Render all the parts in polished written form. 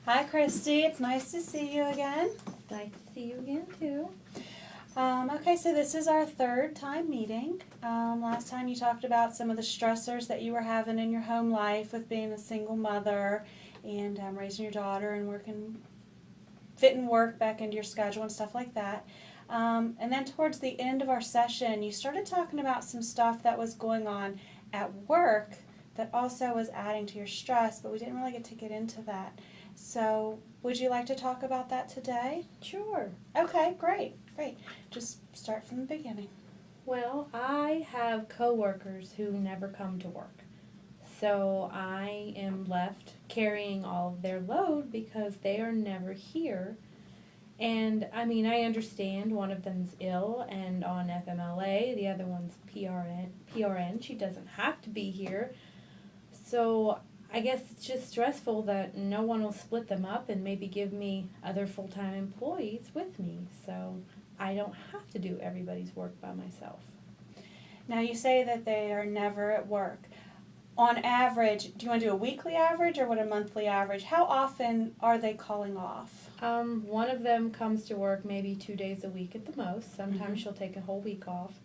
Hi, Christy. It's nice to see you again. Nice to see you again, too. Okay, so this is our third time meeting. Last time you talked about some of the stressors that you were having in your home life with being a single mother and raising your daughter and fitting work back into your schedule and stuff like that. And then towards the end of our session, you started talking about some stuff that was going on at work that also was adding to your stress, but we didn't really get to get into that. So would you like to talk about that today? Sure. Okay, great. Just start from the beginning. Well, I have coworkers who never come to work. So I am left carrying all of their load because they are never here. And I mean, I understand one of them's ill and on FMLA, the other one's PRN. She doesn't have to be here. So I guess it's just stressful that no one will split them up and maybe give me other full-time employees with me. So I don't have to do everybody's work by myself. Now you say that they are never at work. On average, do you want to do a weekly average or what a monthly average? How often are they calling off? One of them comes to work maybe 2 days a week at the most. Sometimes Mhm. she'll take a whole week off.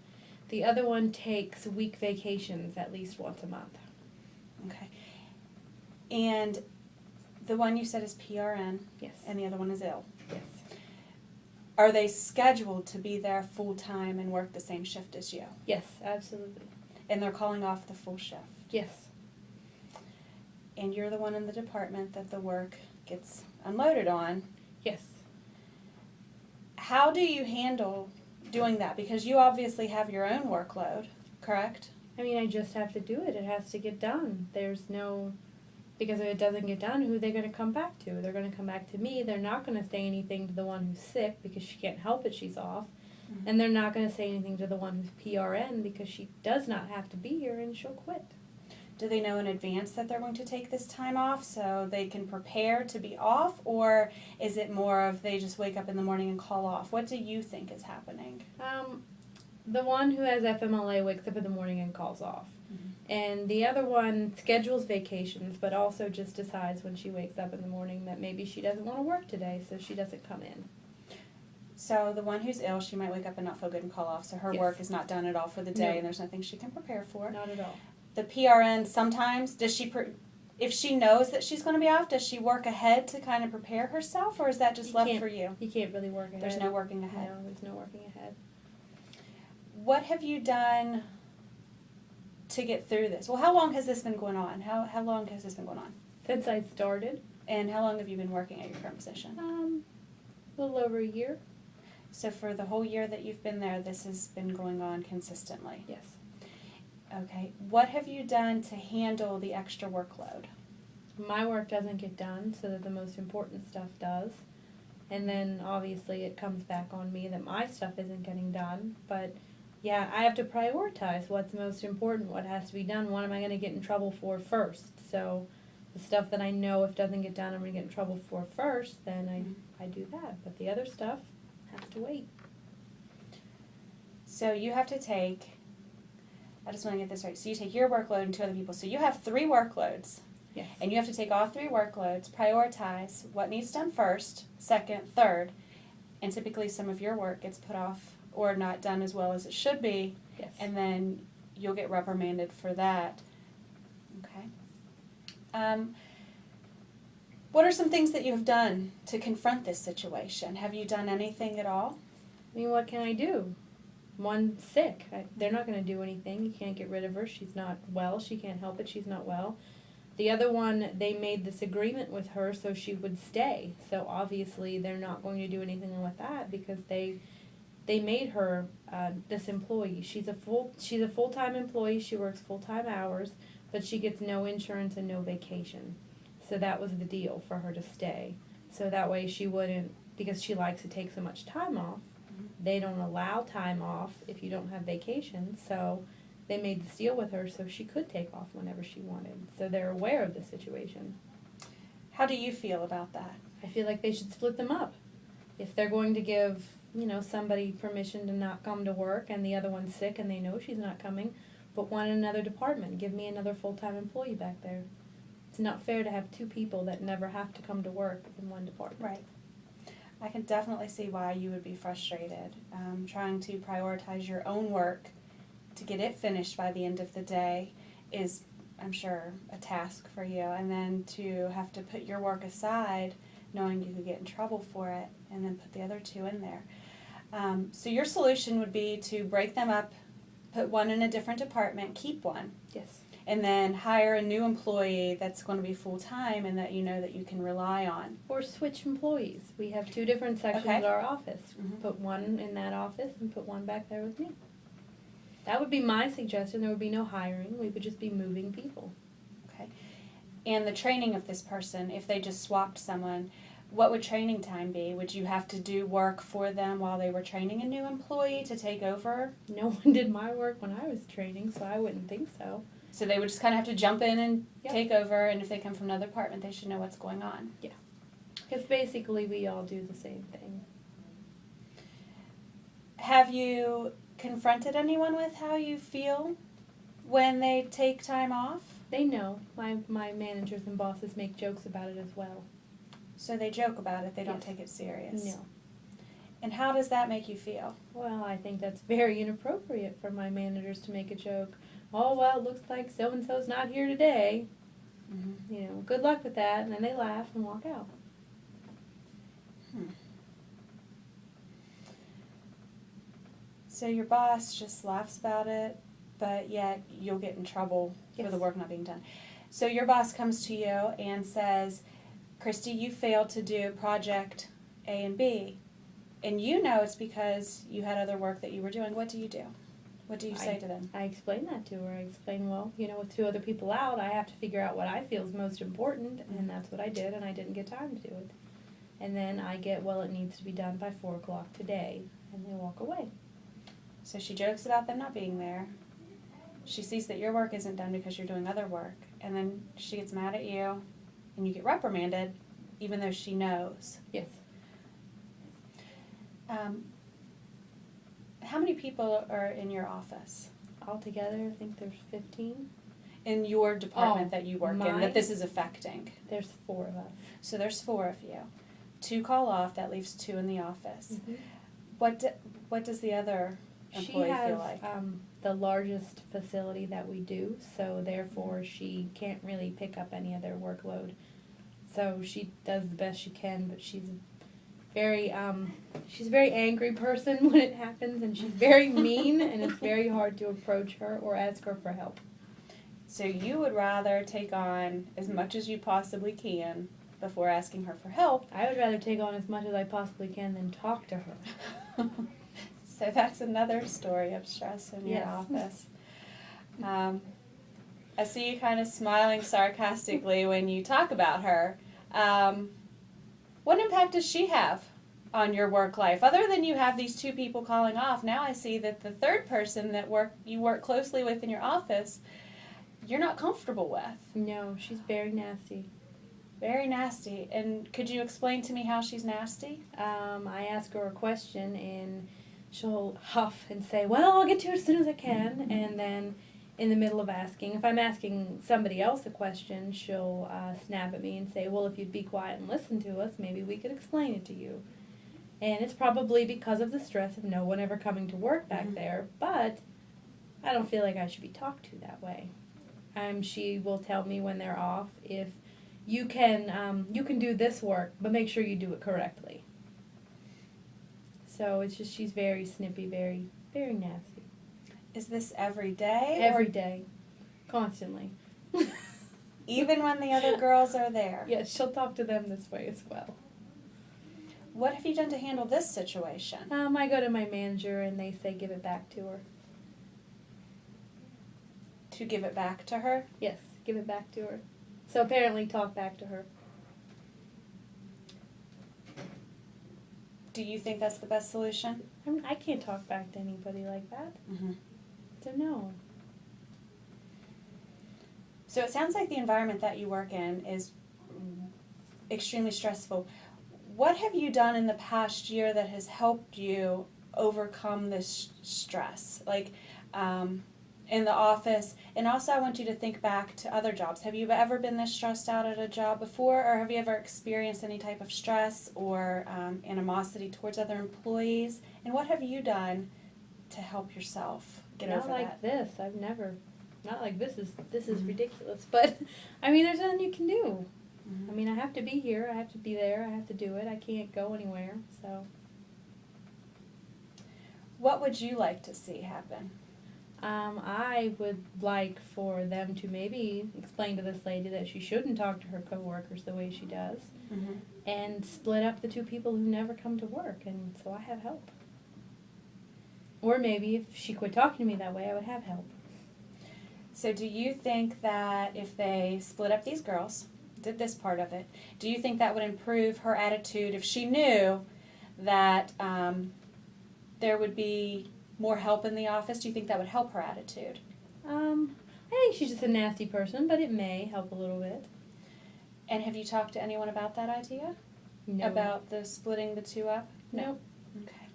The other one takes week vacations at least once a month. Okay. And the one you said is PRN? Yes. And the other one is ill? Yes. Are they scheduled to be there full time and work the same shift as you? Yes, absolutely. And they're calling off the full shift? Yes. And you're the one in the department that the work gets unloaded on? Yes. How do you handle doing that? Because you obviously have your own workload, correct? I mean, I just have to do it. It has to get done. Because if it doesn't get done, who are they going to come back to? They're going to come back to me. They're not going to say anything to the one who's sick because she can't help it, she's off. Mm-hmm. And they're not going to say anything to the one who's PRN because she does not have to be here and she'll quit. Do they know in advance that they're going to take this time off so they can prepare to be off? Or is it more of they just wake up in the morning and call off? What do you think is happening? The one who has FMLA wakes up in the morning and calls off. Mm-hmm. And the other one schedules vacations, but also just decides when she wakes up in the morning that maybe she doesn't want to work today, so she doesn't come in. So the one who's ill, she might wake up and not feel good and call off, so her Yes. work is not done at all for the day, No. and there's nothing she can prepare for. Not at all. The PRN, sometimes, if she knows that she's going to be off, does she work ahead to kind of prepare herself, or is that just left for you? You can't really work ahead. There's no working ahead. No, there's no working ahead. What have you done to get through this? Well, how long has this been going on? How long has this been going on? Since I started, And how long have you been working at your current position? a little over a year. So for the whole year that you've been there, this has been going on consistently? Yes. Okay. What have you done to handle the extra workload? My work doesn't get done, so that the most important stuff does. And then obviously it comes back on me that my stuff isn't getting done. But yeah, I have to prioritize what's most important, what has to be done, what am I going to get in trouble for first. So the stuff that I know if it doesn't get done I'm going to get in trouble for first, then I do that. But the other stuff has to wait. So you have to take, I just want to get this right, so you take your workload and two other people. So you have 3 workloads. Yes. And you have to take all 3 workloads, prioritize what needs done first, second, third, and typically some of your work gets put off or not done as well as it should be, Yes. and then you'll get reprimanded for that. Okay. What are some things that you have done to confront this situation? Have you done anything at all? I mean, what can I do? One's sick. They're not going to do anything. You can't get rid of her. She's not well. She can't help it. She's not well. The other one, they made this agreement with her so she would stay. So obviously they're not going to do anything with that because they made her this employee. She's a full-time employee. She works full-time hours, but she gets no insurance and no vacation. So that was the deal for her to stay. So that way she wouldn't, because she likes to take so much time off, they don't allow time off if you don't have vacation. So they made this deal with her so she could take off whenever she wanted. So they're aware of the situation. How do you feel about that? I feel like they should split them up. If they're going to give, somebody permission to not come to work and the other one's sick and they know she's not coming, put one in another department. Give me another full-time employee back there. It's not fair to have two people that never have to come to work in one department. Right. I can definitely see why you would be frustrated. Trying to prioritize your own work to get it finished by the end of the day is, I'm sure, a task for you. And then to have to put your work aside, knowing you could get in trouble for it, and then put the other two in there. So your solution would be to break them up, put one in a different department, keep one, Yes. and then hire a new employee that's going to be full-time and that you know that you can rely on. Or switch employees. We have two different sections Okay. at our office. Mhm. Put one in that office and put one back there with me. That would be my suggestion. There would be no hiring. We would just be moving people. Okay. And the training of this person, if they just swapped someone, what would training time be? Would you have to do work for them while they were training a new employee to take over? No one did my work when I was training, so I wouldn't think so. So they would just kind of have to jump in and Yep. take over, and if they come from another department, they should know what's going on. Because basically we all do the same thing. Have you confronted anyone with how you feel when they take time off? They know. My managers and bosses make jokes about it as well. So they joke about it, they don't Yes. take it serious. No. And how does that make you feel? Well, I think that's very inappropriate for my managers to make a joke. Oh, well, it looks like so-and-so's not here today. Mm-hmm. You know, good luck with that. And then they laugh and walk out. So your boss just laughs about it, but yet you'll get in trouble for Yes. the work not being done. So your boss comes to you and says, Christy, you failed to do project A and B. And you know it's because you had other work that you were doing. What do you do? What do you say to them? I explain that to her. I explain, well, you know, with two other people out, I have to figure out what I feel is most important, and that's what I did, and I didn't get time to do it. And then I get, well, it needs to be done by 4 o'clock today, and they walk away. So she jokes about them not being there. She sees that your work isn't done because you're doing other work. And then she gets mad at you, and you get reprimanded, even though she knows. Yes. How many people are in your office? Altogether, I think there's 15. In your department that you work in, mine? that this is affecting? There's 4 of us. So there's 4 of you. 2 call off, that leaves 2 in the office. Mm-hmm. What does the other employee She has feel like? the largest facility that we do, so therefore she can't really pick up any other workload. So she does the best she can, but she's a very angry person when it happens, and she's very mean, and it's very hard to approach her or ask her for help. So you would rather take on as much as you possibly can before asking her for help. I would rather take on as much as I possibly can than talk to her. So that's another story of stress in your Yes. office. I see you kind of smiling sarcastically when you talk about her. What impact does she have on your work life? Other than you have these 2 people calling off, now I see that the third person that you work closely with in your office, you're not comfortable with. No, she's very nasty. Very nasty. And could you explain to me how she's nasty? I ask her a question, and she'll huff and say, well, I'll get to it as soon as I can. And then in the middle of asking, if I'm asking somebody else a question, she'll snap at me and say, well, if you'd be quiet and listen to us, maybe we could explain it to you. And it's probably because of the stress of no one ever coming to work back there, but I don't feel like I should be talked to that way. She will tell me when they're off, if you can do this work, but make sure you do it correctly. So it's just, she's very snippy, very, very nasty. Is this every day? Every day. Constantly. Even when the other girls are there? Yes, she'll talk to them this way as well. What have you done to handle this situation? I go to my manager and they say give it back to her. To give it back to her? Yes, give it back to her. So apparently talk back to her. Do you think that's the best solution? I can't talk back to anybody like that. Mm-hmm. So no. So it sounds like the environment that you work in is extremely stressful. What have you done in the past year that has helped you overcome this stress? Like in the office, And also I want you to think back to other jobs. Have you ever been this stressed out at a job before, or have you ever experienced any type of stress or animosity towards other employees? And what have you done to help yourself get Not over like that? this. I've never. Not like this is ridiculous. But I mean, there's nothing you can do. I mean, I have to be here. I have to be there. I have to do it. I can't go anywhere. So. What would you like to see happen? I would like for them to maybe explain to this lady that she shouldn't talk to her coworkers the way she does, and split up the two people who never come to work, and so I have help. Or maybe if she quit talking to me that way, I would have help. So do you think that if they split up these girls, did this part of it, do you think that would improve her attitude if she knew that there would be more help in the office? Do you think that would help her attitude? I think she's just a nasty person, but it may help a little bit. And have you talked to anyone about that idea? No. About the splitting the two up? No. Okay.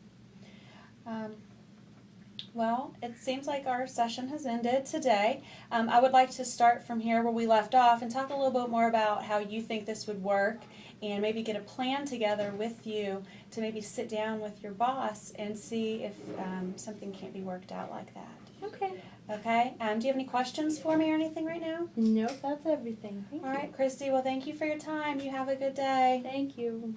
Well, it seems like our session has ended today. I would like to start from here where we left off and talk a little bit more about how you think this would work, and maybe get a plan together with you to maybe sit down with your boss and see if something can't be worked out like that. Okay. Okay? Do you have any questions for me or anything right now? Nope, that's everything. Thank All you. right, Christy. Well, thank you for your time. You have a good day. Thank you.